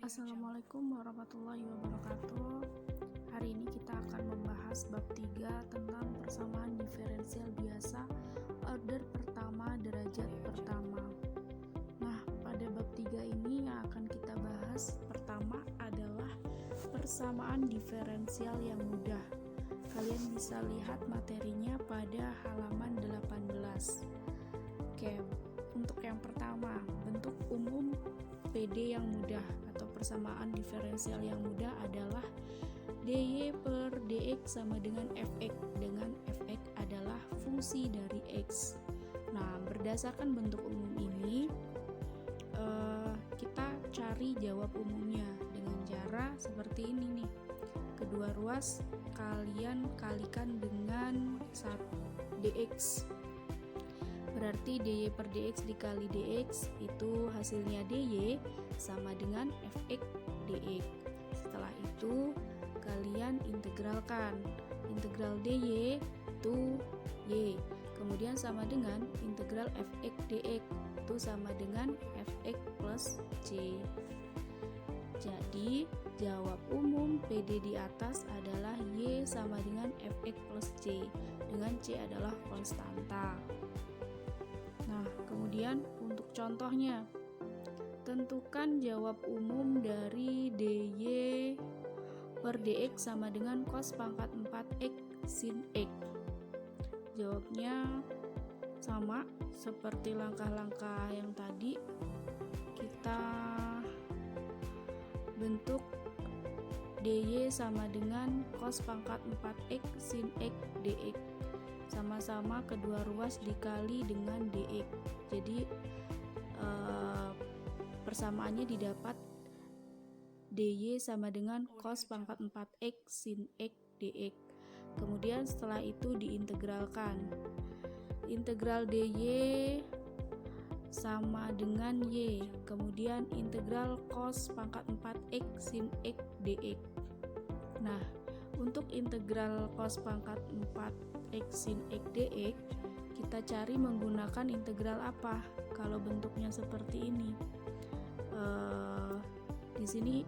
Assalamualaikum warahmatullahi wabarakatuh. Hari ini kita akan membahas bab 3 tentang persamaan diferensial biasa order pertama derajat pertama. Nah, pada bab 3 ini yang akan kita bahas pertama adalah persamaan diferensial yang mudah. Kalian bisa lihat materinya pada halaman 18. Oke, untuk yang pertama, bentuk umum PD yang mudah atau persamaan diferensial yang mudah adalah dy per dx sama dengan fx, dengan fx adalah fungsi dari x. Nah, berdasarkan bentuk umum ini kita cari jawab umumnya dengan cara seperti ini nih. Kedua ruas kalian kalikan dengan dx. Berarti dy per dx dikali dx itu hasilnya dy sama dengan fx dx. Setelah itu kalian integralkan. Integral dy itu y. Kemudian sama dengan integral fx dx itu sama dengan fx plus c. Jadi jawab umum PD di atas adalah y sama dengan fx plus c, dengan c adalah konstanta. Nah, kemudian untuk contohnya, tentukan jawab umum dari dy per dx sama dengan cos pangkat 4x sin x. Jawabnya sama seperti langkah-langkah yang tadi. Kita bentuk dy sama dengan cos pangkat 4x sin x dx. Sama-sama kedua ruas dikali dengan dx. Jadi persamaannya didapat dy sama dengan cos pangkat 4x sin x dx. Kemudian setelah itu diintegralkan. Integral dy sama dengan y. Kemudian integral cos pangkat 4x sin x dx. Nah, untuk integral cos pangkat 4x sin x dx kita cari menggunakan integral apa? Kalau bentuknya seperti ini, di sini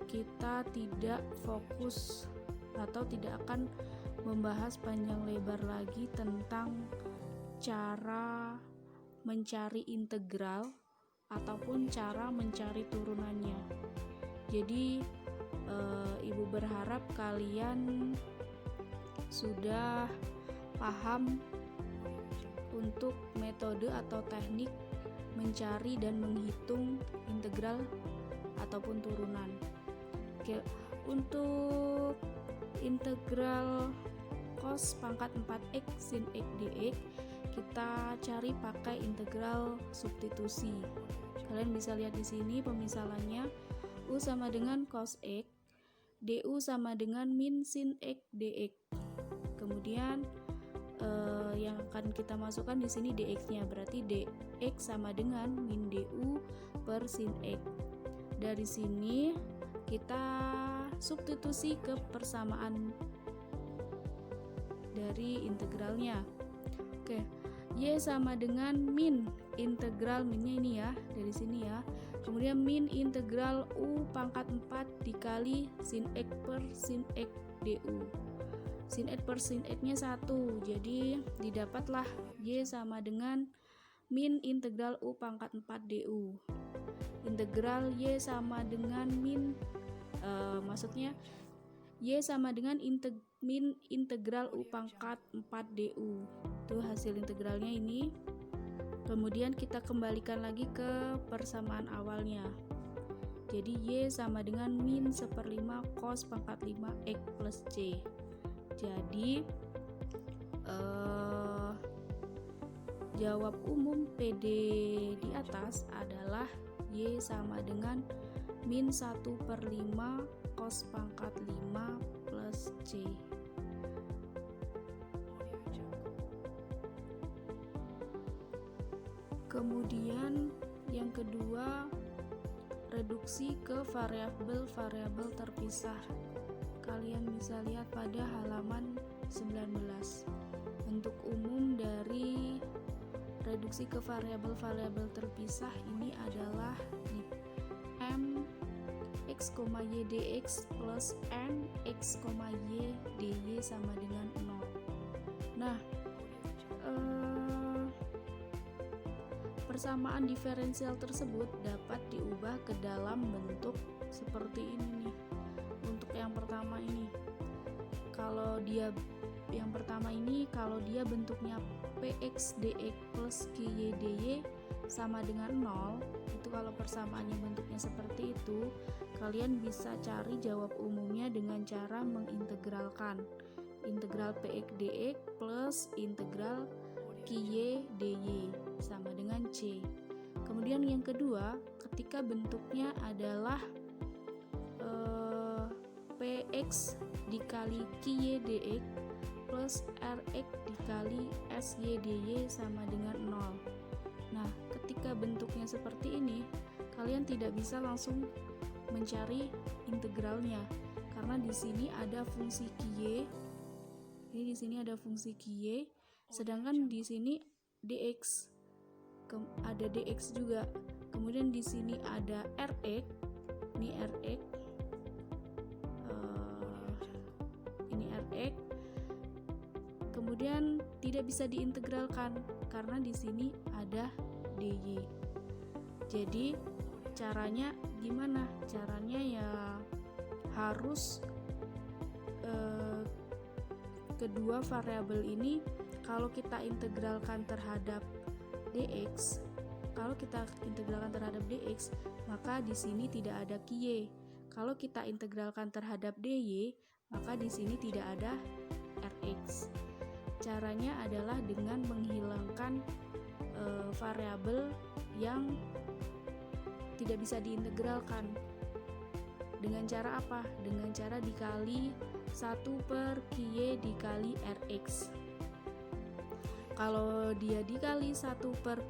kita tidak fokus atau tidak akan membahas panjang lebar lagi tentang cara mencari integral ataupun cara mencari turunannya. Jadi Ibu berharap kalian sudah paham untuk metode atau teknik mencari dan menghitung integral ataupun turunan. Oke, untuk integral cos pangkat 4x sin x dx kita cari pakai integral substitusi. Kalian bisa lihat di sini pemisalannya. U sama dengan cos x, du sama dengan min sin x dx. Kemudian yang akan kita masukkan di sini dx-nya, berarti dx sama dengan min du per sin x. Dari sini kita substitusi ke persamaan dari integralnya. Oke, y sama dengan min integral minnya ini ya, dari sini ya. Kemudian min integral u pangkat 4 dikali sin x per sin x du. Sin x per sin x nya 1, jadi didapatlah y sama dengan min integral u pangkat 4 du. Integral y sama dengan min maksudnya y sama dengan min integral u pangkat 4 du. Itu hasil integralnya ini. Kemudian kita kembalikan lagi ke persamaan awalnya. Jadi y sama dengan min 1/5 cos pangkat 5 x plus c. Jadi jawab umum PD di atas adalah y sama dengan min 1/5 cos pangkat 5 plus c. Kemudian yang kedua, reduksi ke variabel-variabel terpisah. Kalian bisa lihat pada halaman 19. Bentuk umum dari reduksi ke variabel-variabel terpisah ini adalah m x, y dx plus n x, y dy sama dengan 0. Nah, persamaan diferensial tersebut dapat diubah ke dalam bentuk seperti ini nih. Untuk yang pertama ini, kalau dia bentuknya px dx plus ky dy sama dengan 0, itu kalau persamaannya bentuknya seperti itu, kalian bisa cari jawab umumnya dengan cara mengintegralkan integral px dx plus integral ky dy sama dengan c. Kemudian yang kedua, ketika bentuknya adalah px dikali ky dx plus rx dikali sy dy sama dengan 0. Nah, ketika bentuknya seperti ini, kalian tidak bisa langsung mencari integralnya karena di sini ada fungsi ky. Ini di sini ada fungsi ky, sedangkan di sini dx. Ada dx juga. Kemudian di sini ada rx. Ini rx. Ini rx. Kemudian tidak bisa diintegralkan karena di sini ada dy. Jadi caranya gimana? Caranya ya harus kedua variabel ini kalau kita integralkan terhadap dx, maka di sini tidak ada ky. Kalau kita integralkan terhadap dy, maka di sini tidak ada rx. Caranya adalah dengan menghilangkan variabel yang tidak bisa diintegralkan. Dengan cara apa? Dengan cara dikali 1 per ky dikali rx. Kalau dia dikali 1 per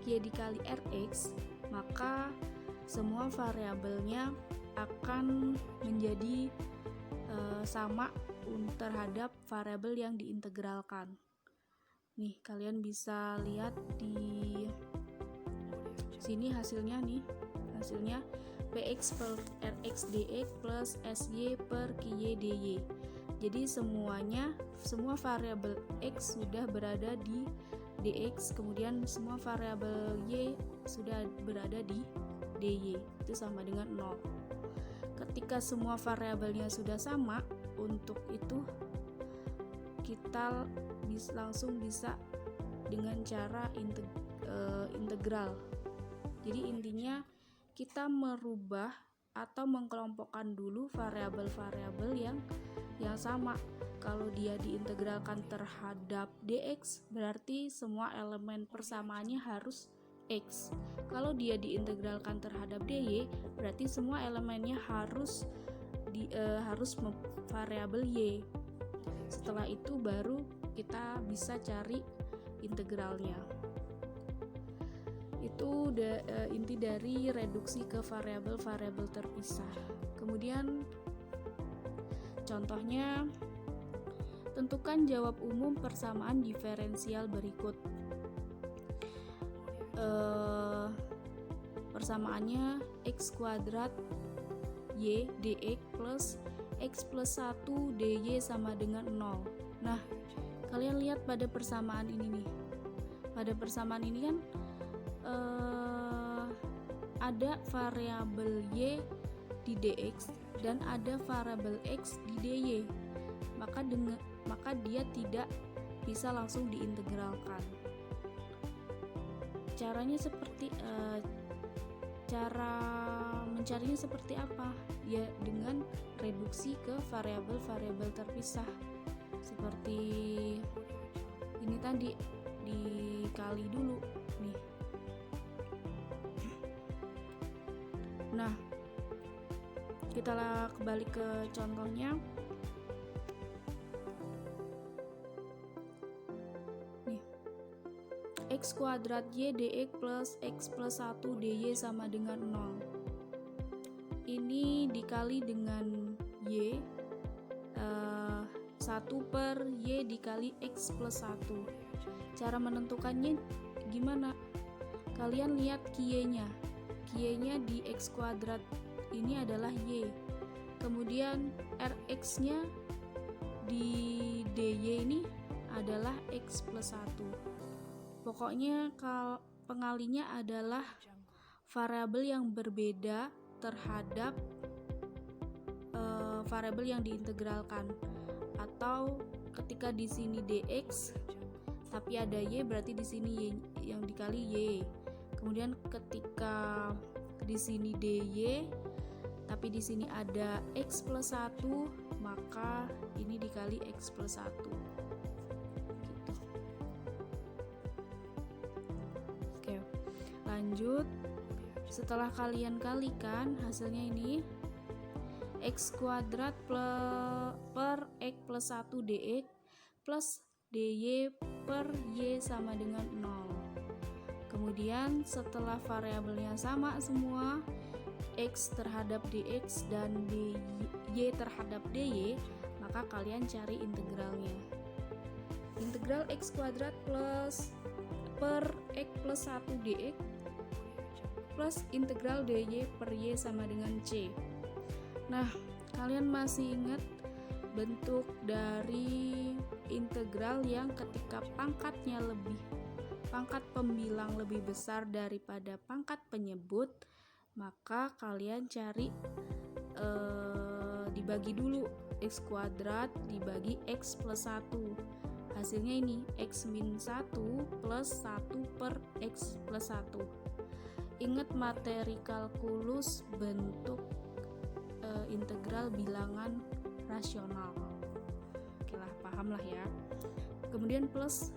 ky dikali rx, maka semua variabelnya akan menjadi sama terhadap variabel yang diintegralkan. Nih, kalian bisa lihat di sini hasilnya nih. Hasilnya px per rx dx plus sy per ky dy. Jadi semua variabel x sudah berada di dx, kemudian semua variabel y sudah berada di dy. Itu sama dengan 0. Ketika semua variabelnya sudah sama, untuk itu kita langsung bisa dengan cara integral. Jadi intinya kita merubah atau mengkelompokkan dulu variabel-variabel yang sama. Kalau dia diintegralkan terhadap dx, berarti semua elemen persamaannya harus x. Kalau dia diintegralkan terhadap dy, berarti semua elemennya harus variabel y. Setelah itu baru kita bisa cari integralnya. Itu inti dari reduksi ke variabel-variabel terpisah. Kemudian contohnya, tentukan jawab umum persamaan diferensial berikut. Persamaannya x kuadrat y dx plus x plus 1 dy sama dengan 0. Nah, kalian lihat pada persamaan ini nih. Pada persamaan ini kan ada variabel y di dx dan ada variabel x di dy. Maka dia tidak bisa langsung diintegralkan. Caranya cara mencarinya seperti apa? Ya dengan reduksi ke variabel-variabel terpisah. Seperti ini tadi, dikali dulu nih. Nah, kita kembali ke contohnya. Nih, x kuadrat y dx plus x plus 1 dy sama dengan 0. Ini dikali dengan y, 1 per y dikali x plus 1. Cara menentukannya gimana? Kalian lihat ky-nya. y-nya di x kuadrat ini adalah y. Kemudian rx-nya di dy ini adalah x plus 1. Pokoknya pengalinya adalah variabel yang berbeda terhadap variabel yang diintegralkan. Atau ketika di sini dx tapi ada y, berarti di sini y yang dikali y. Kemudian ketika di sini dy tapi di sini ada x plus 1, maka ini dikali x plus 1 gitu. Oke, lanjut. Setelah kalian kalikan, hasilnya ini x kuadrat per x plus 1 dx plus dy per y sama dengan 0. Kemudian setelah variabelnya sama semua, x terhadap dx dan dy terhadap dy, maka kalian cari integralnya. Integral x kuadrat per x plus 1 dx plus integral dy per y sama dengan c. Nah, kalian masih ingat bentuk dari integral yang ketika pangkat pembilang lebih besar daripada pangkat penyebut, maka kalian cari dibagi dulu x kuadrat dibagi x plus 1. Hasilnya ini x min 1 plus 1 per x plus 1. Ingat materi kalkulus bentuk integral bilangan rasional. Oke lah, paham lah ya. Kemudian plus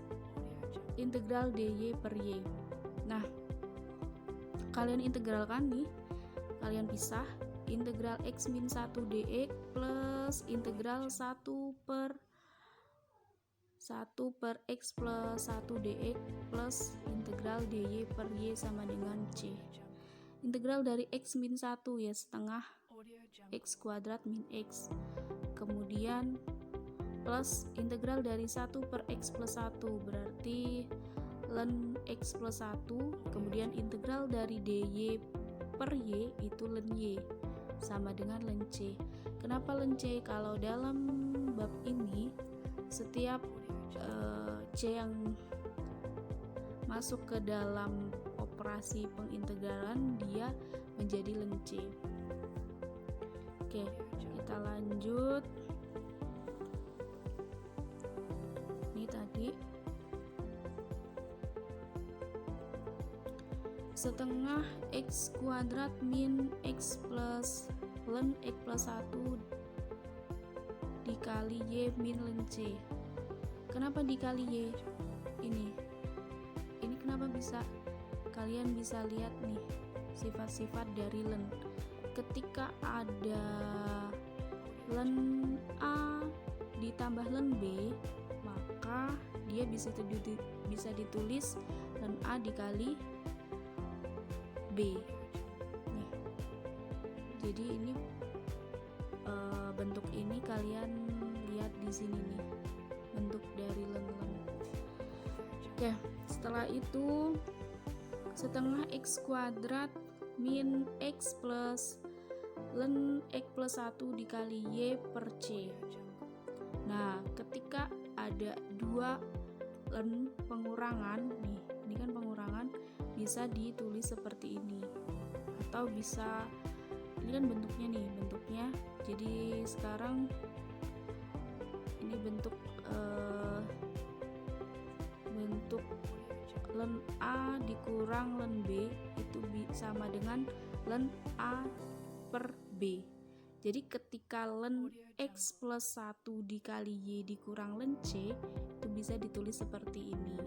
integral dy per y. Nah, kalian integralkan nih, kalian pisah integral x min 1 dx plus integral 1 per x plus 1 dx plus integral dy per y sama dengan c. Integral dari x min 1 ya setengah x kuadrat min x. Kemudian plus integral dari 1 per x plus 1 berarti ln x plus 1. Kemudian integral dari dy per y itu ln y sama dengan ln c. Kenapa ln c? Kalau dalam bab ini setiap c yang masuk ke dalam operasi pengintegralan dia menjadi ln c. Oke, kita lanjut. Ini tadi setengah x kuadrat min x plus ln x plus 1 dikali y min ln c. Kenapa dikali y? Ini kenapa bisa? Kalian bisa lihat nih sifat-sifat dari ln. Ketika ada ln a ditambah ln b, maka dia bisa ditulis ln a dikali b. Nih. Jadi ini bentuk ini kalian lihat di sini nih, bentuk dari ln. Oke, setelah itu setengah x kuadrat min x plus ln x plus 1 dikali y per c. Nah, ketika ada dua ln pengurangan nih, ini kan pengurangan, bisa ditulis seperti ini. Atau bisa, ini kan bentuknya jadi sekarang ini bentuk ln a dikurang ln b itu sama dengan ln a per b. Jadi ketika ln x plus 1 dikali y dikurang ln c itu bisa ditulis seperti ini.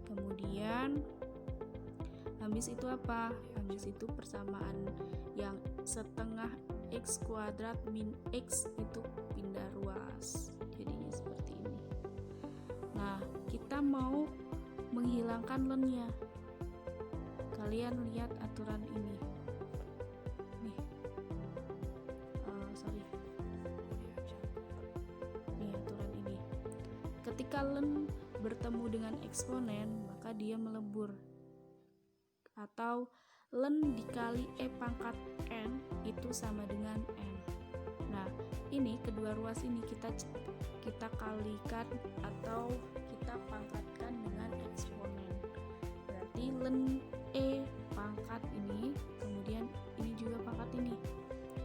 Kemudian habis itu apa? Habis itu persamaan yang setengah x kuadrat min x itu pindah ruas, jadinya seperti ini. Nah, kita mau menghilangkan ln-nya. Kalian lihat aturan ini nih, nih aturan ini. Ketika ln bertemu dengan eksponen, maka dia melebur, atau len dikali E pangkat N itu sama dengan N. Nah, ini kedua ruas ini kita kalikan atau kita pangkatkan dengan eksponen. Berarti len E pangkat ini, kemudian ini juga pangkat ini.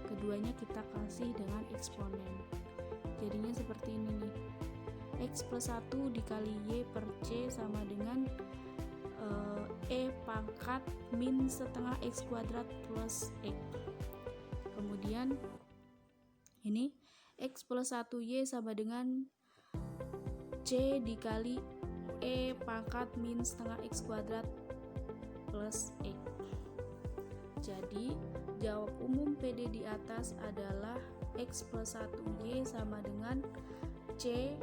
Keduanya kita kasih dengan eksponen. Jadinya seperti ini nih. X plus 1 dikali Y per C sama dengan E pangkat min setengah X kuadrat plus X. Kemudian ini X plus 1Y sama dengan C dikali E pangkat min setengah X kuadrat plus X. Jadi jawab umum PD di atas adalah X plus 1Y sama dengan C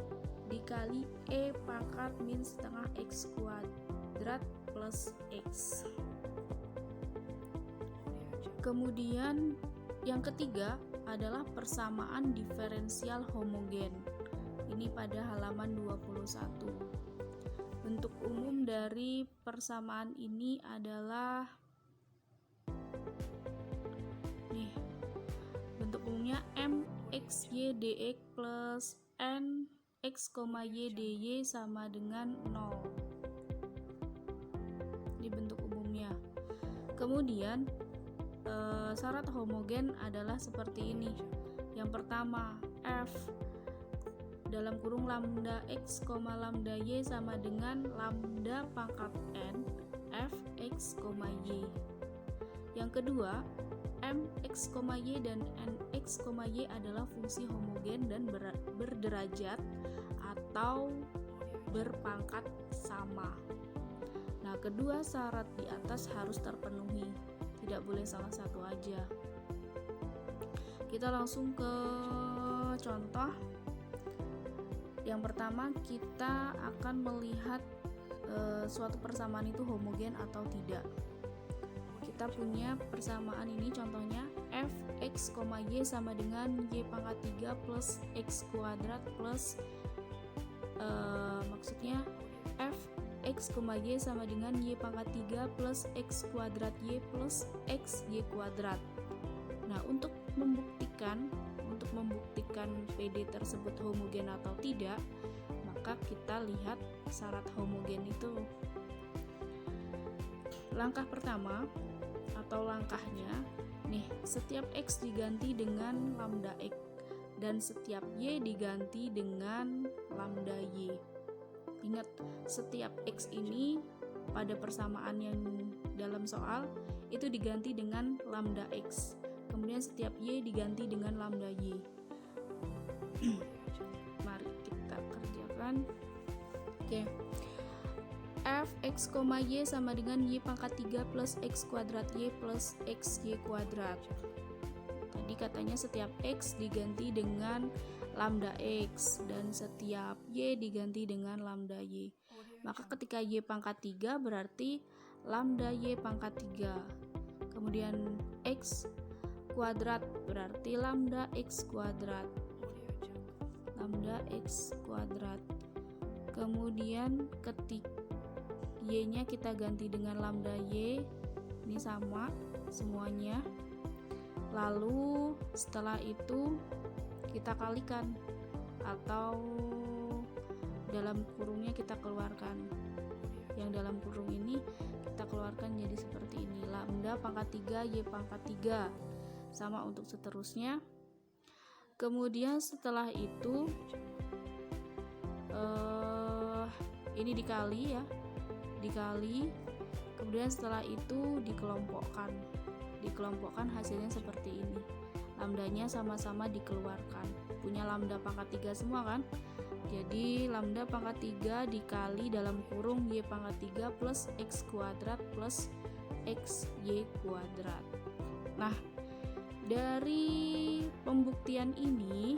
dikali E pangkat min setengah X kuadrat plus X. Kemudian yang ketiga adalah persamaan diferensial homogen. Ini pada halaman 21. Bentuk umum dari persamaan ini adalah nih. Bentuk umumnya MXY dx plus N X, Y, dy sama dengan 0. Ini bentuk umumnya. Kemudian syarat homogen adalah seperti ini. Yang pertama, F dalam kurung lambda X, lambda Y sama dengan lambda pangkat N F X, Y. Yang kedua, M X, Y dan N X, Y adalah fungsi homogen dan berderajat atau berpangkat sama. Nah, kedua syarat di atas harus terpenuhi, tidak boleh salah satu aja. Kita langsung ke contoh. Yang pertama, kita akan melihat suatu persamaan itu homogen atau tidak. Kita punya persamaan ini, contohnya F X, Y sama dengan Y pangkat 3 plus X kuadrat plus maksudnya F X, Y sama dengan Y pangkat 3 plus X kuadrat Y plus X Y kuadrat. Nah, untuk membuktikan PD tersebut homogen atau tidak, maka kita lihat syarat homogen itu. Langkah pertama atau langkahnya, nih, setiap X diganti dengan lambda X dan setiap Y diganti dengan lambda Y. Ingat, setiap X ini pada persamaan yang dalam soal itu diganti dengan lambda X. Kemudian setiap Y diganti dengan lambda Y. Mari kita kerjakan. Oke. F X, Y sama dengan Y pangkat 3 plus X kuadrat Y plus X Y kuadrat. Tadi katanya setiap X diganti dengan lambda X dan setiap Y diganti dengan lambda Y. Maka ketika Y pangkat 3 berarti lambda Y pangkat 3. Kemudian X kuadrat berarti lambda X kuadrat. Lambda X kuadrat. Kemudian ketika Y-nya kita ganti dengan lambda Y, ini sama semuanya. Lalu setelah itu kita kalikan atau dalam kurungnya kita keluarkan. Yang dalam kurung ini kita keluarkan jadi seperti ini. Lambda pangkat 3 Y pangkat 3. Sama untuk seterusnya. Kemudian setelah itu ini dikali ya. Dikali. Kemudian setelah itu dikelompokkan hasilnya seperti ini. Lambdanya sama-sama dikeluarkan, punya lambda pangkat 3 semua kan. Jadi lambda pangkat 3 dikali dalam kurung Y pangkat 3 plus X kuadrat plus X Y kuadrat. Nah, dari pembuktian ini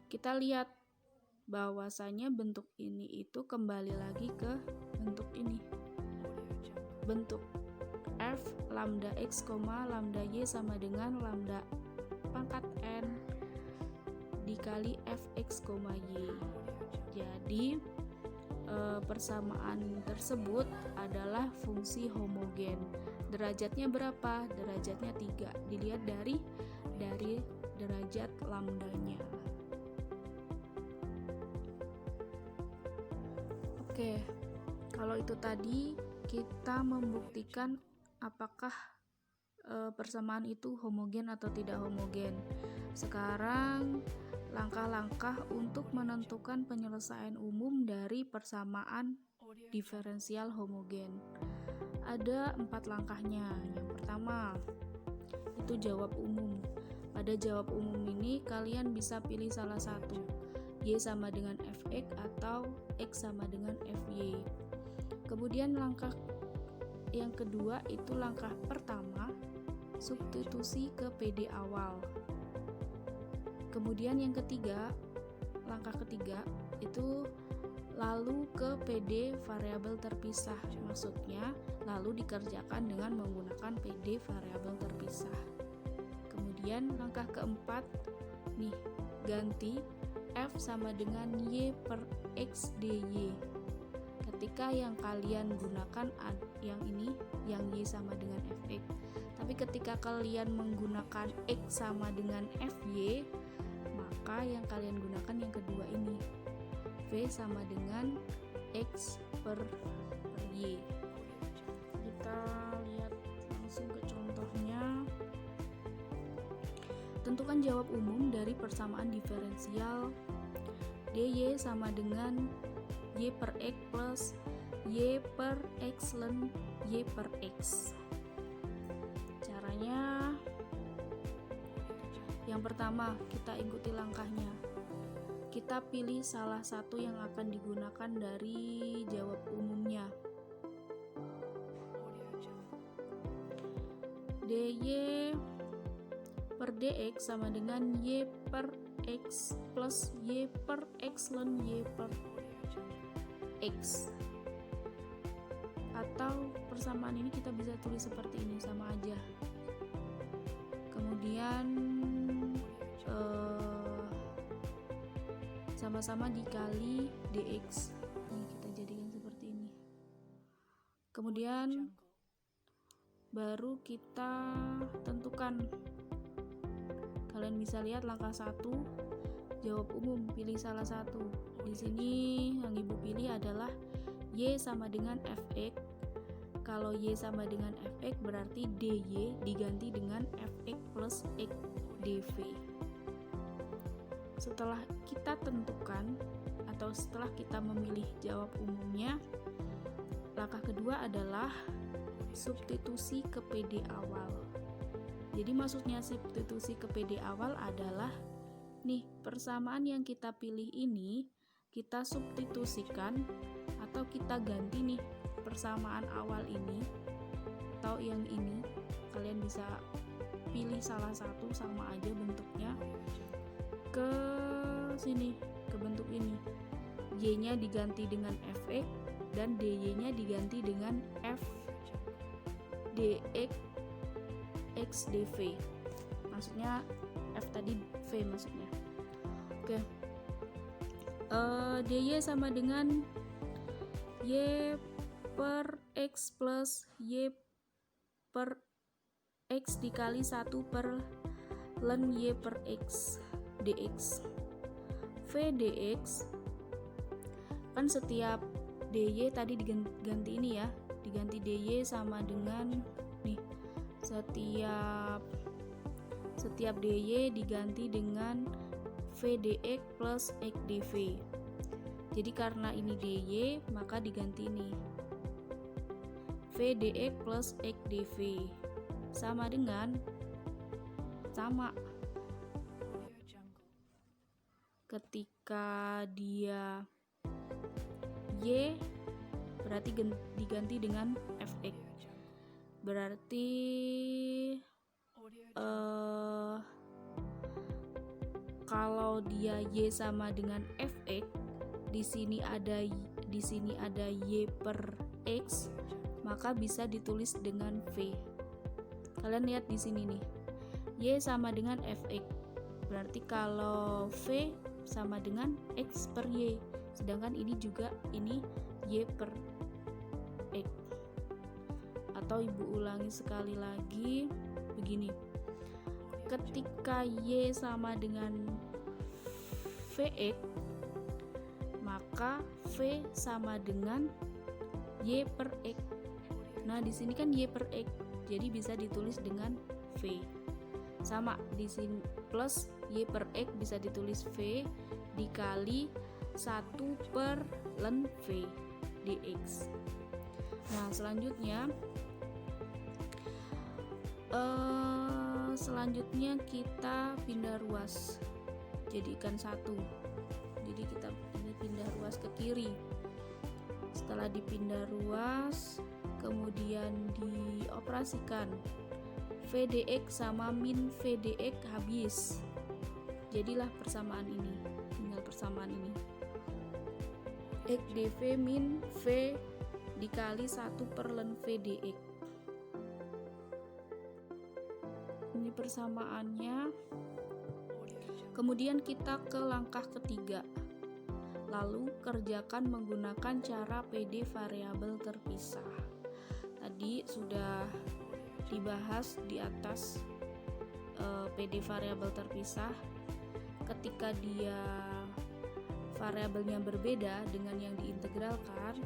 kita lihat bahwasanya bentuk ini itu kembali lagi ke bentuk ini, bentuk F lambda X, lambda Y sama dengan lambda pangkat N dikali Fx, Y. Jadi persamaan tersebut adalah fungsi homogen. Derajatnya berapa? Derajatnya 3. Dilihat dari derajat lambdanya. Oke, kalau itu tadi kita membuktikan apakah persamaan itu homogen atau tidak homogen. Sekarang langkah-langkah untuk menentukan penyelesaian umum dari persamaan diferensial homogen. Ada 4 langkahnya. Yang pertama itu jawab umum. Pada jawab umum ini kalian bisa pilih salah satu, Y sama dengan Fx atau X sama dengan Fy. Kemudian langkah yang kedua itu langkah pertama, substitusi ke PD awal. Kemudian yang ketiga, langkah ketiga itu lalu ke PD variabel terpisah. Maksudnya lalu dikerjakan dengan menggunakan PD variabel terpisah. Kemudian langkah keempat nih, ganti F sama dengan Y per X dy. Ketika yang kalian gunakan yang ini, yang Y sama dengan Fx. Tapi ketika kalian menggunakan X sama dengan Fy, maka yang kalian gunakan yang kedua ini, V sama dengan X per Y. Kita lihat langsung ke contohnya. Tentukan jawab umum dari persamaan diferensial dy sama dengan Y per X plus Y per X ln Y per X. Caranya yang pertama, kita ikuti langkahnya. Kita pilih salah satu yang akan digunakan dari jawab umumnya. dy per dx sama dengan Y per X plus Y per X ln Y per X. Atau persamaan ini kita bisa tulis seperti ini, sama aja. Kemudian sama-sama dikali dx. Ini kita jadikan seperti ini. Kemudian baru kita tentukan. Kalian bisa lihat langkah 1, jawab umum, pilih salah satu. Di sini yang ibu pilih adalah Y sama dengan Fx. Kalau Y sama dengan Fx berarti dy diganti dengan Fx plus X dv. Setelah kita tentukan atau setelah kita memilih jawab umumnya, langkah kedua adalah substitusi ke PD awal. Jadi maksudnya substitusi ke PD awal adalah nih, persamaan yang kita pilih ini kita substitusikan atau kita ganti nih persamaan awal ini atau yang ini. Kalian bisa pilih salah satu, sama aja bentuknya, ke sini, ke bentuk ini. Y-nya diganti dengan Fx dan dy-nya diganti dengan F dx X dv. Maksudnya F tadi V maksudnya. Oke. dy sama dengan Y per X plus Y per X dikali 1 per ln Y per X dx. V dx kan setiap dy tadi diganti ini ya, diganti dy sama dengan nih, setiap dy diganti dengan V dx plus X dv. Jadi karena ini dy maka diganti ini V dx plus X dv sama dengan ketika dia y berarti diganti dengan Fx. Berarti kalau dia y sama dengan Fx, di sini ada y per x, maka bisa ditulis dengan v. Kalian lihat di sini nih, y sama dengan Fx. Berarti kalau v sama dengan x per y, sedangkan ini juga ini y per x. Atau ibu ulangi sekali lagi begini, ketika y sama dengan vx, maka v sama dengan y per x. Nah di sini kan y per x, jadi bisa ditulis dengan v. Sama di sini plus y per x bisa ditulis v dikali 1 per ln v dx. Nah selanjutnya kita pindah ruas, jadikan 1. Jadi kita ini pindah ruas ke kiri. Setelah dipindah ruas, kemudian dioperasikan, VDX sama min VDX habis. Jadilah persamaan ini, tinggal persamaan ini. X dV min V dikali 1 per ln VDX. Ini persamaannya. Kemudian kita ke langkah ketiga. Lalu kerjakan menggunakan cara PD variabel terpisah. Tadi sudah dibahas di atas PD variabel terpisah. Ketika dia variabelnya berbeda dengan yang diintegralkan,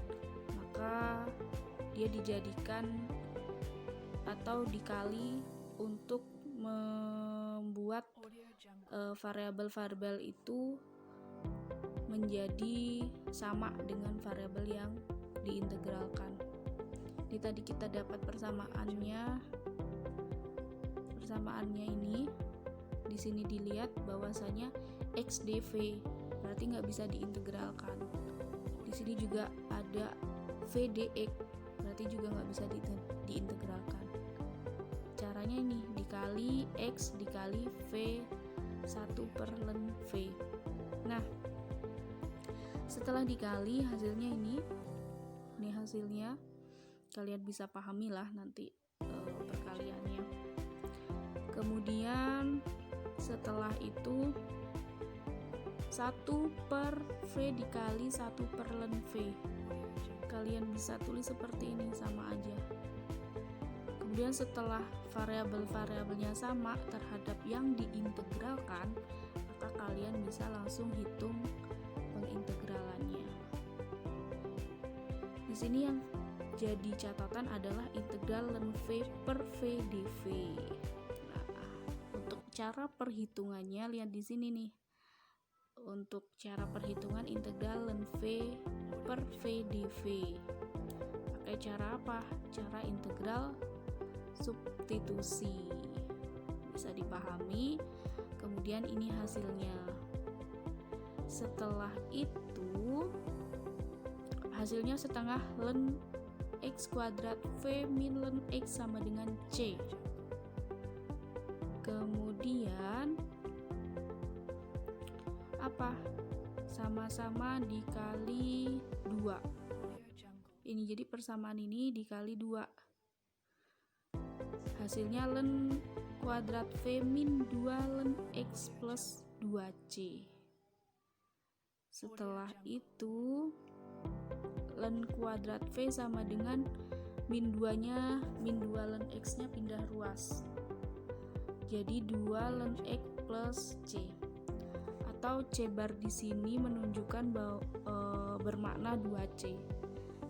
maka dia dijadikan atau dikali untuk membuat variabel-variabel itu menjadi sama dengan variabel yang diintegralkan. Ini tadi kita dapat persamaannya ini. Di sini dilihat bahwasanya x dv berarti nggak bisa diintegralkan. Di sini juga ada v dx berarti juga nggak bisa diintegralkan. Caranya ini dikali x dikali v 1 per ln v. Nah setelah dikali hasilnya ini hasilnya, kalian bisa pahami lah nanti perkaliannya. Kemudian setelah itu 1 per v dikali 1 per ln v, kalian bisa tulis seperti ini, sama aja. Kemudian setelah variabel-variabelnya sama terhadap yang diintegralkan, maka kalian bisa langsung hitung pengintegralannya. Di sini yang jadi catatan adalah integral ln v per v dv. Nah, untuk cara perhitungannya lihat di sini nih. Untuk cara perhitungan integral ln v per v dv. Pakai cara apa? Cara integral substitusi. Bisa dipahami. Kemudian ini hasilnya. Setelah itu hasilnya setengah ln x kuadrat v min ln x sama dengan c. Kemudian apa? Sama-sama dikali 2. Ini jadi persamaan ini dikali 2. Hasilnya ln kuadrat v min 2 ln x plus 2c. Setelah itu ln kuadrat v sama dengan min 2 ln x nya pindah ruas, jadi 2 ln x plus c, atau c bar di sini menunjukkan bahwa bermakna 2c.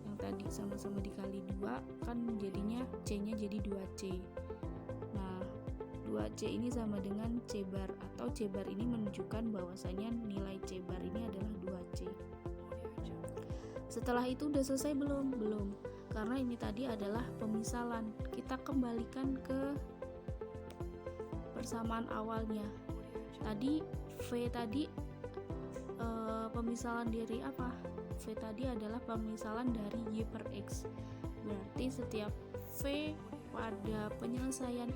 Yang tadi sama-sama dikali 2 kan jadinya c nya jadi 2c. Nah 2c ini sama dengan c bar, atau c bar ini menunjukkan bahwasanya nilai c bar ini adalah 2c. Setelah itu udah selesai belum? Belum, karena ini tadi adalah pemisalan. Kita kembalikan ke persamaan awalnya. Tadi v tadi pemisalan dari apa? V tadi adalah pemisalan dari y per x. Berarti setiap v pada penyelesaian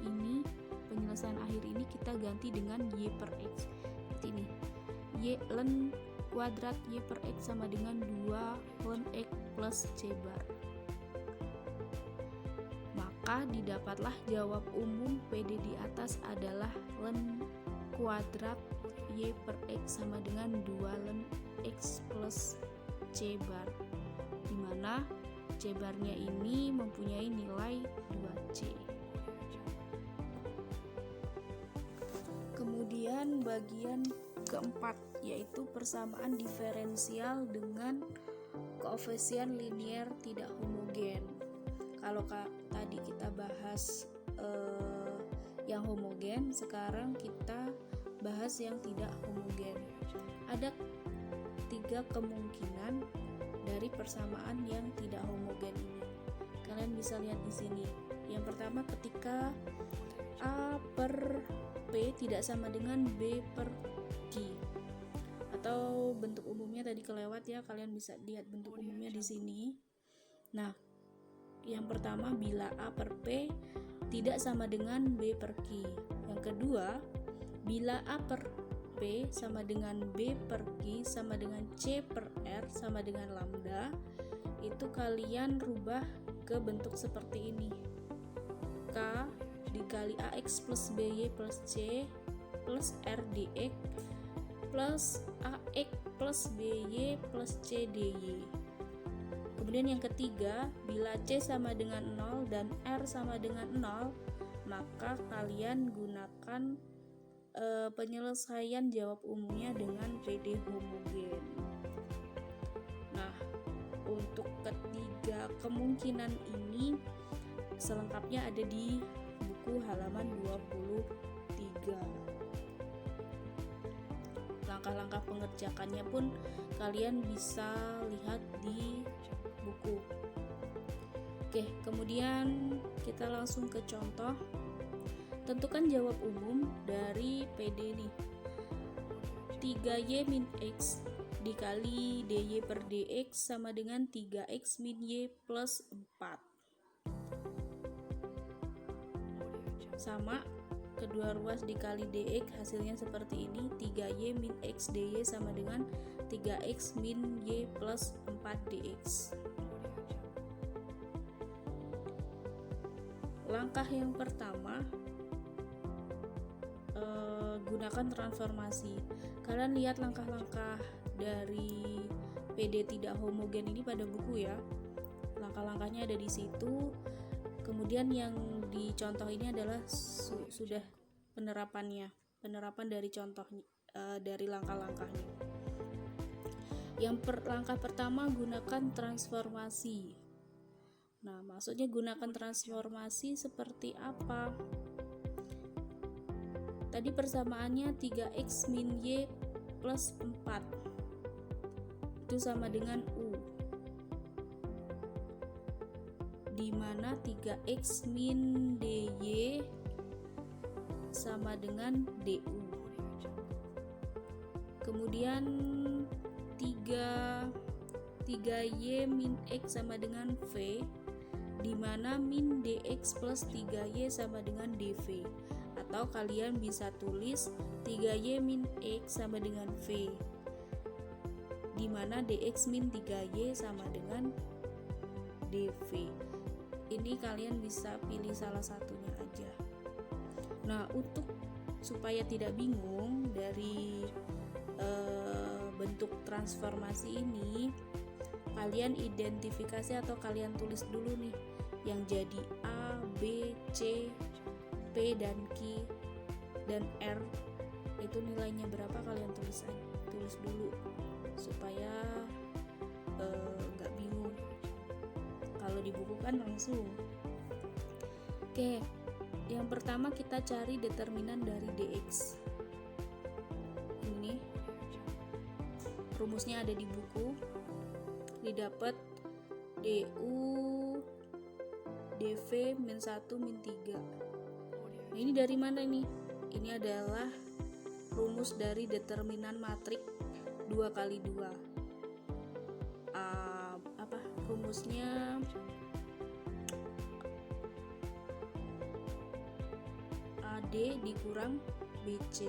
akhir ini kita ganti dengan y per x. Seperti ini. Y ln kuadrat y per x sama dengan 2 ln x plus c bar. Maka didapatlah jawab umum PD di atas adalah ln kuadrat y per x sama dengan 2 ln x plus C bar, di mana C barnya ini mempunyai nilai 2C. Kemudian bagian keempat yaitu persamaan diferensial dengan koefisien linier tidak homogen. Kalau tadi kita bahas yang homogen, sekarang kita bahas yang tidak homogen. Ada 3 kemungkinan dari persamaan yang tidak homogen ini. Kalian bisa lihat di sini. Yang pertama, ketika A per P tidak sama dengan B per Q. Atau bentuk umumnya tadi kelewat ya, kalian bisa lihat bentuk umumnya di sini. Nah, yang pertama, bila A per P tidak sama dengan B per Q. Yang kedua, bila A per P sama dengan B per Q sama dengan C per R sama dengan lambda, itu kalian rubah ke bentuk seperti ini. K dikali AX plus BY plus C plus R dx plus AX plus BY plus C dy. Kemudian yang ketiga, bila C sama dengan 0 dan R sama dengan 0, maka kalian gunakan penyelesaian jawab umumnya dengan PD homogen. Nah, untuk ketiga kemungkinan ini selengkapnya ada di buku halaman 23. Langkah-langkah pengerjakannya pun kalian bisa lihat di buku. Oke, kemudian kita langsung ke contoh. Tentukan jawab umum dari PD nih. 3Y min X dikali dy per dx sama dengan 3x min y plus 4. Sama, kedua ruas dikali dx hasilnya seperti ini. 3y min x dy sama dengan 3x min y plus 4 dx. Langkah yang pertama, gunakan transformasi. Kalian lihat langkah-langkah dari PD tidak homogen ini pada buku ya. Langkah-langkahnya ada di situ. Kemudian yang dicontoh ini adalah sudah penerapan dari contoh dari langkah-langkahnya. Langkah pertama, gunakan transformasi. Nah, maksudnya gunakan transformasi seperti apa? Tadi persamaannya 3x min y plus 4 itu sama dengan U, di mana 3x min dy sama dengan du. Kemudian 3y min x sama dengan v, di mana min dx plus 3y sama dengan dv. Atau kalian bisa tulis 3y min x sama dengan v, di mana dx min 3y sama dengan dv. Ini kalian bisa pilih salah satunya aja. Nah, untuk supaya tidak bingung dari bentuk transformasi ini, kalian identifikasi atau kalian tulis dulu nih yang jadi A, B, C, P dan Q dan R itu nilainya berapa, kalian tulis dulu supaya nggak bingung. Kalau di buku kan langsung. Oke, yang pertama kita cari determinan dari dx. Ini rumusnya ada di buku. Didapat du dv min 1 min 3. Nah, ini dari mana ini? Ini adalah rumus dari determinan matrik 2 kali 2. Rumusnya AD dikurang BC.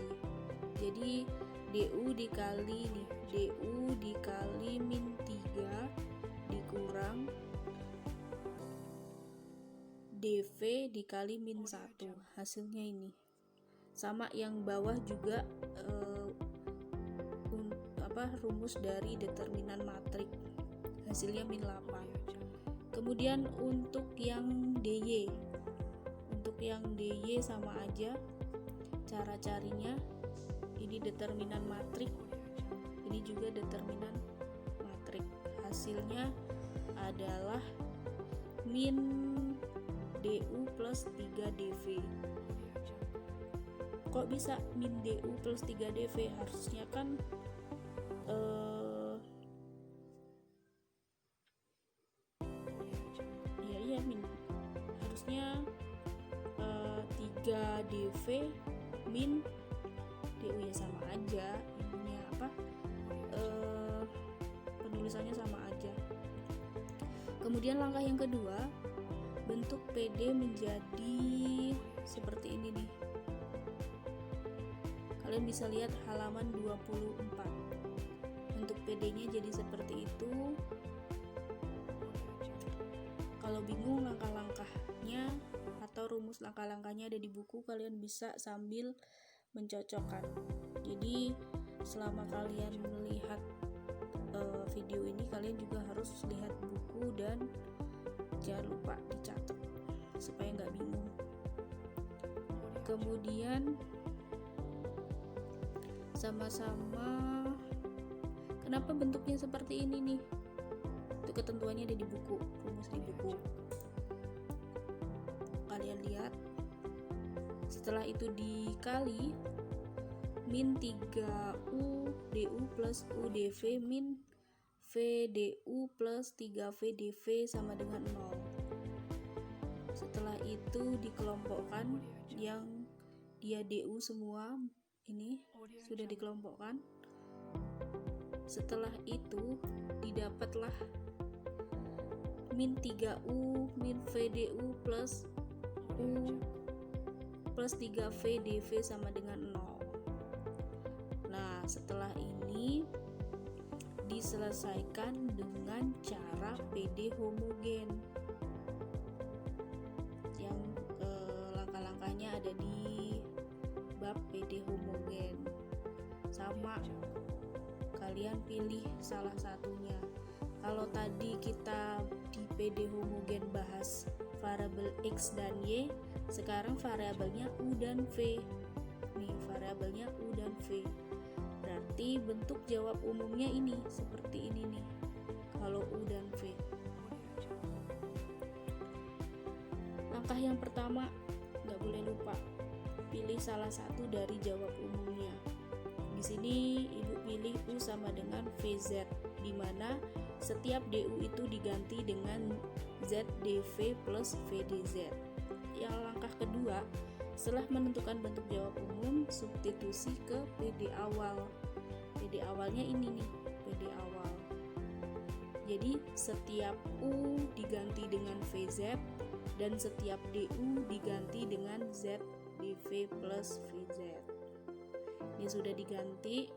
Jadi du dikali min 3 dikurang dv dikali min 1, hasilnya ini. Sama yang bawah juga rumus dari determinan matrik, hasilnya min 8. Kemudian untuk yang DY sama aja cara carinya, ini determinan matrik, ini juga determinan matrik, hasilnya adalah min DU plus 3DV. Kok bisa min DU plus 3DV? Harusnya kan min harusnya 3DV min DU ya sama aja, ininya apa, penulisannya sama aja. Kemudian langkah yang kedua, bentuk PD menjadi seperti ini nih. Kalian bisa lihat halaman 24. Bentuk PD-nya jadi seperti itu. Kalau bingung langkah-langkahnya atau rumus langkah-langkahnya ada di buku, kalian bisa sambil mencocokkan. Jadi selama kalian melihat video ini, kalian juga harus lihat buku dan jangan lupa dicatat supaya nggak bingung. Kemudian sama-sama, kenapa bentuknya seperti ini nih? Itu ketentuannya ada di buku, rumus di buku. Kalian lihat, setelah itu dikali min 3U DU plus UDV min VDU plus 3VDV sama dengan 0. Setelah itu dikelompokkan, yang dia DU semua ini sudah dikelompokkan. Setelah itu didapatlah min 3U min VDU plus U plus 3VDV sama dengan 0. Nah, setelah ini diselesaikan dengan cara PD homogen. Yang langkah-langkahnya ada di bab PD homogen. Sama, kalian pilih salah satunya. Kalau tadi kita di PD homogen bahas variabel X dan Y, sekarang variabelnya U dan V. Nih, variabelnya U dan V. Berarti bentuk jawab umumnya ini seperti ini nih, kalau U dan V. Langkah yang pertama, nggak boleh lupa, pilih salah satu dari jawab umumnya. Di sini ibu pilih U sama dengan VZ, di mana setiap DU itu diganti dengan ZDV plus VDZ. Yang langkah kedua, setelah menentukan bentuk jawab umum, substitusi ke PD awal. PD awalnya ini nih, PD awal. Jadi setiap U diganti dengan VZ dan setiap DU diganti dengan ZDV plus VZ. Ini sudah diganti.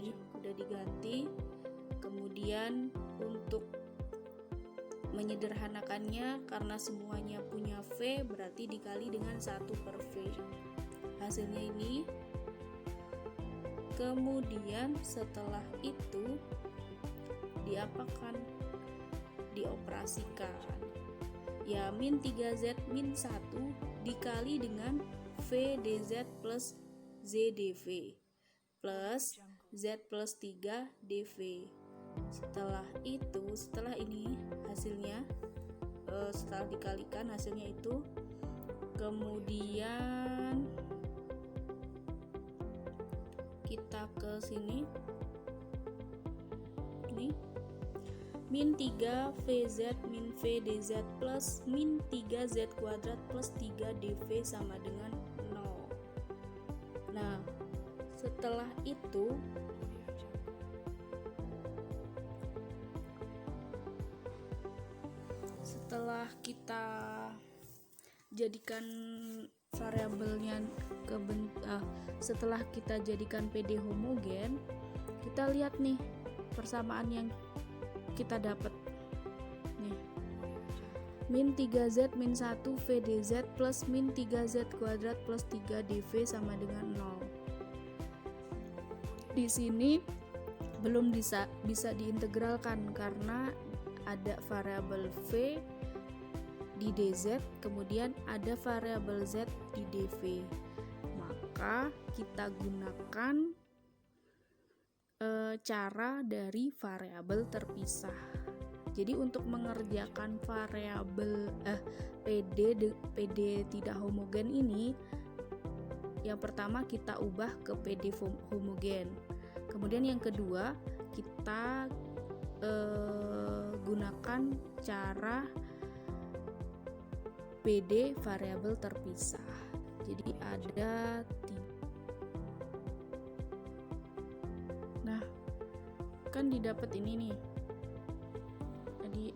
Nih, sudah diganti. Kemudian untuk menyederhanakannya, karena semuanya punya V, berarti dikali dengan 1/V. Hasilnya ini. Kemudian setelah itu diapakan? Dioperasikan. Ya, min 3Z min 1 dikali dengan VDZ plus ZDV plus Z plus 3DV. Setelah ini hasilnya, setelah dikalikan hasilnya itu, kemudian kita ke sini, ini min 3 VZ min VDZ plus min 3Z kuadrat plus 3DV sama dengan 0. Nah, setelah itu setelah kita jadikan variabelnya setelah kita jadikan PD homogen, kita lihat nih persamaan yang kita dapat nih, min 3Z min 1 VDZ plus min 3Z kuadrat plus 3DV sama dengan 0. di sini belum bisa diintegralkan karena ada variabel V di dz, kemudian ada variabel z di dv. Maka kita gunakan cara dari variabel terpisah. Jadi untuk mengerjakan variabel PD tidak homogen ini, yang pertama kita ubah ke PD homogen. Kemudian yang kedua kita gunakan cara PD variabel terpisah. Jadi ada kan didapat ini nih. Jadi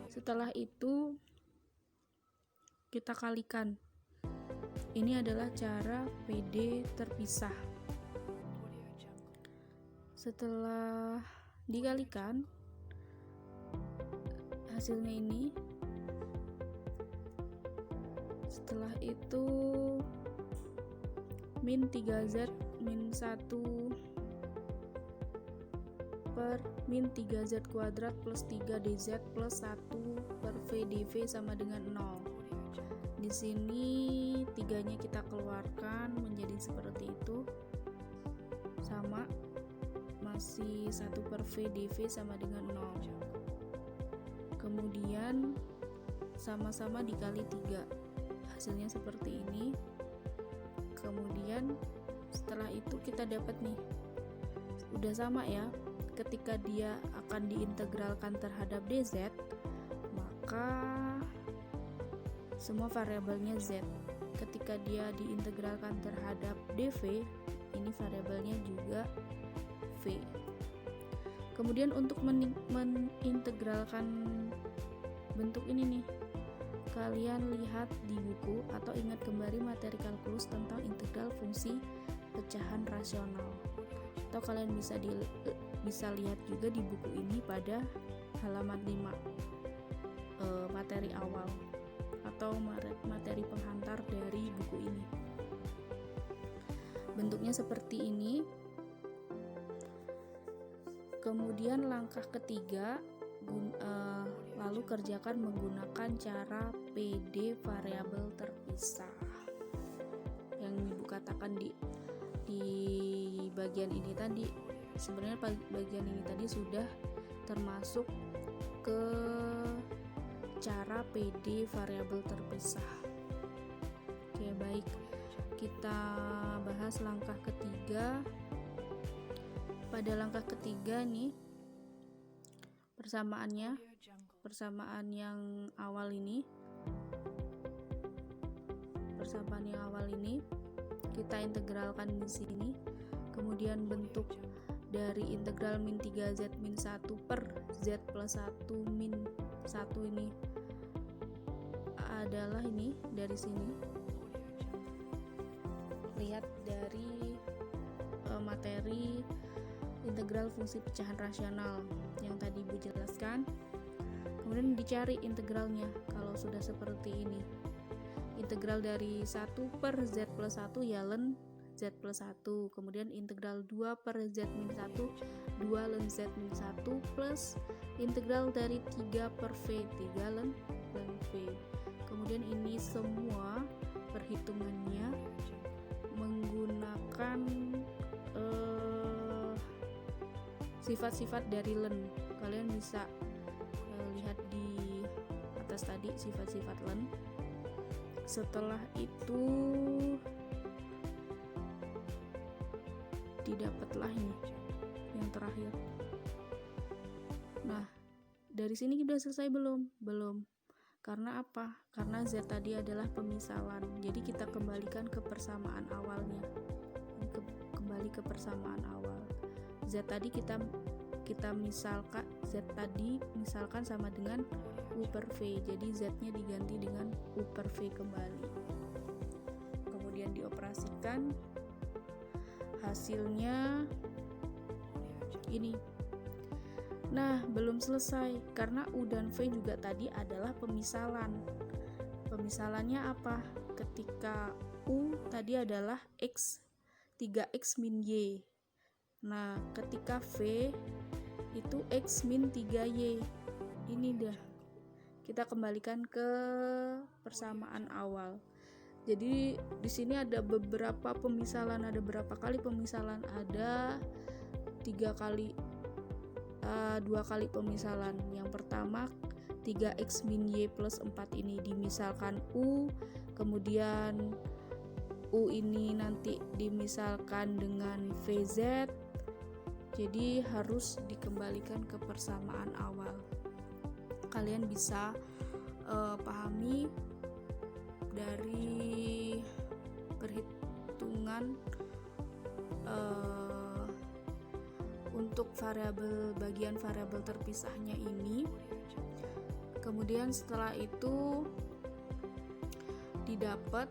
setelah itu kita kalikan. Ini adalah cara PD terpisah. Setelah dikalikan hasilnya ini. Setelah itu min 3z min 1 per min 3z kuadrat plus 3 dz plus 1 per v dv sama dengan 0. Di sini 3-nya kita keluarkan menjadi seperti itu, sama masih 1 per v dv sama dengan 0. Kemudian sama-sama dikali 3, hasilnya seperti ini. Kemudian setelah itu kita dapat nih, udah sama ya. Ketika dia akan diintegralkan terhadap dz, maka semua variabelnya z. Ketika dia diintegralkan terhadap dv, ini variabelnya juga v. Kemudian untuk menintegralkan bentuk ini nih, kalian lihat di buku atau ingat kembali materi kalkulus tentang integral fungsi pecahan rasional. Atau kalian bisa lihat juga di buku ini pada halaman 5, materi awal atau materi penghantar dari buku ini. Bentuknya seperti ini. Kemudian langkah ketiga, lalu kerjakan menggunakan cara PD variabel terpisah. Yang Ibu katakan di bagian ini tadi, sebenarnya bagian ini tadi sudah termasuk ke cara PD variabel terpisah. Oke, baik. Kita bahas langkah ketiga. Pada langkah ketiga nih, persamaan yang awal ini kita integralkan di sini. Kemudian bentuk dari integral min 3z min 1 per z plus 1 min 1 ini adalah ini dari sini. Lihat dari materi integral fungsi pecahan rasional yang tadi Ibu jelaskan. Kemudian dicari integralnya. Kalau sudah seperti ini, integral dari 1 per z plus 1 ya len z plus 1. Kemudian integral 2 per z min 1 2 len z min 1 plus integral dari 3 per v 3 len v. Kemudian ini semua perhitungannya menggunakan sifat-sifat dari len. Kalian bisa lihat di atas tadi sifat-sifat len. Setelah itu didapatlah ini yang terakhir. Nah, dari sini sudah selesai belum? Belum. Karena apa? Karena z tadi adalah pemisalan. Jadi kita kembalikan ke persamaan awalnya. Kembali ke persamaan awal. Z tadi kita misalkan, z tadi misalkan sama dengan u per v. Jadi z-nya diganti dengan u per v kembali. Kemudian dioperasikan, hasilnya ini. Nah, belum selesai karena u dan v juga tadi adalah pemisalan. Pemisalannya apa? Ketika u tadi adalah x 3x min y. Nah, ketika V itu X min 3Y. Ini dah. Kita kembalikan ke persamaan awal. Jadi di sini ada beberapa pemisalan, ada berapa kali pemisalan? Ada 2 kali pemisalan. Yang pertama 3x min y plus 4 ini dimisalkan U, kemudian U ini nanti dimisalkan dengan VZ, jadi harus dikembalikan ke persamaan awal. Kalian bisa pahami dari perhitungan untuk bagian variabel terpisahnya ini. Kemudian setelah itu didapat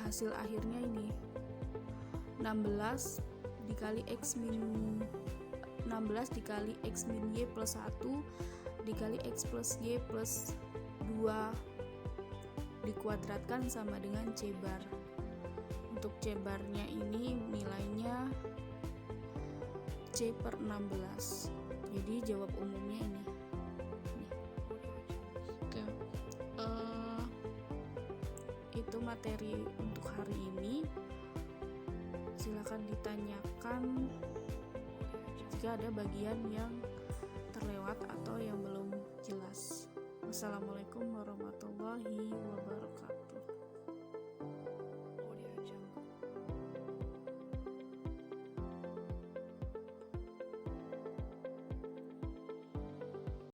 hasil akhirnya ini 16 dikali x min y plus 1 dikali x plus y plus 2 dikuadratkan sama dengan c bar. Untuk c barnya ini nilainya C per 16. Jadi jawab umumnya ini. Oke. Itu materi untuk hari ini. Silakan ditanyakan jika ada bagian yang terlewat atau yang belum jelas. Wassalamualaikum warahmatullahi wabarakatuh.